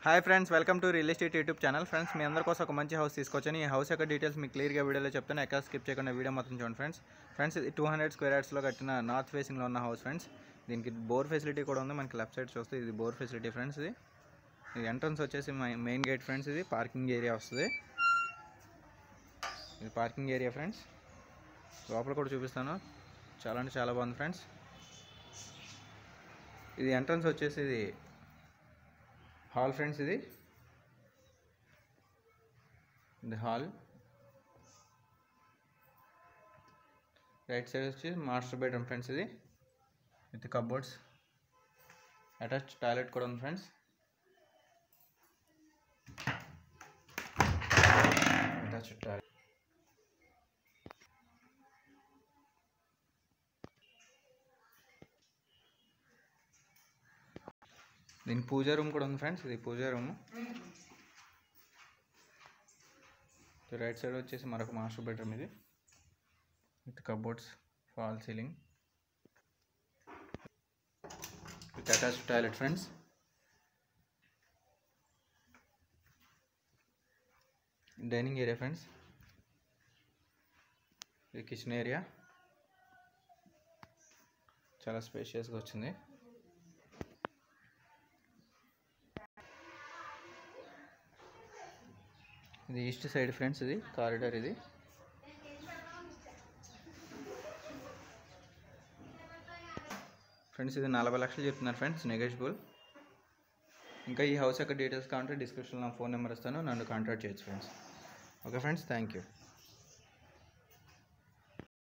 Hi friends, welcome to real estate YouTube channel. Friends, మీ అందరి కోసం ఒక మంచి హౌస్ తీసుకొచ్చాను. ఈ హౌస్ యొక్క డీటెయిల్స్ మీకు క్లియర్గా వీడియోలో చెప్తాను. ఎక్కడ స్కిప్ చేయకుండా వీడియో మొత్తం చూడండి ఫ్రెండ్స్. ఇది 200 స్క్వేర్ యార్డ్స్లో కట్టిన నార్త్ ఫేసింగ్లో ఉన్న హౌస్ ఫ్రెండ్స్. దీనికి బోర్ ఫెసిలిటీ కూడా ఉంది. మనకి లెఫ్ట్ సైడ్ చూస్తే ఇది బోర్ ఫెసిలిటీ ఫ్రెండ్స్. ఇది ఎంట్రన్స్ వచ్చేసి మెయిన్ గేట్ ఫ్రెండ్స్. ఇది పార్కింగ్ ఏరియా వస్తుంది. ఇది పార్కింగ్ ఏరియా ఫ్రెండ్స్. లోపల కూడా చూపిస్తాను. చాలా అంటే చాలా బాగుంది ఫ్రెండ్స్. ఇది ఎంట్రన్స్ వచ్చేసి ఇది హాల్ ఫ్రెండ్స్. ఇది హాల్ రైట్ సైడ్ వచ్చి మాస్టర్ బెడ్రూమ్ ఫ్రెండ్స్. ఇది విత్ కబోర్డ్స్, అటాచ్డ్ టాయిలెట్ కూడా ఉంది ఫ్రెండ్స్. Attached toilet. దీని పూజా రూమ్ కూడా ఉంది ఫ్రెండ్స్. ఇది పూజా రూమ్. రైట్ సైడ్ వచ్చేసి మరొక మాస్టర్ బెడ్రూమ్. ఇది with cupboards, fall ceiling, with attached toilet friends. Dining area friends. ఇది కిచెన్ ఏరియా. చాలా స్పేషియస్గా వచ్చింది. ఇది ఈస్ట్ సైడ్ ఫ్రెండ్స్. ఇది కారిడార్. ఇది ఫ్రెండ్స్, ఇది 40 లక్షలు చెప్తున్నారు ఫ్రెండ్స్, నెగోషియబుల్. ఇంకా ఈ హౌస్ యొక్క డీటెయిల్స్ కావాలంటే డిస్క్రిప్షన్లో నా ఫోన్ నెంబర్ ఇస్తాను, నన్ను కాంటాక్ట్ చేయొచ్చు friends. Okay friends, thank you.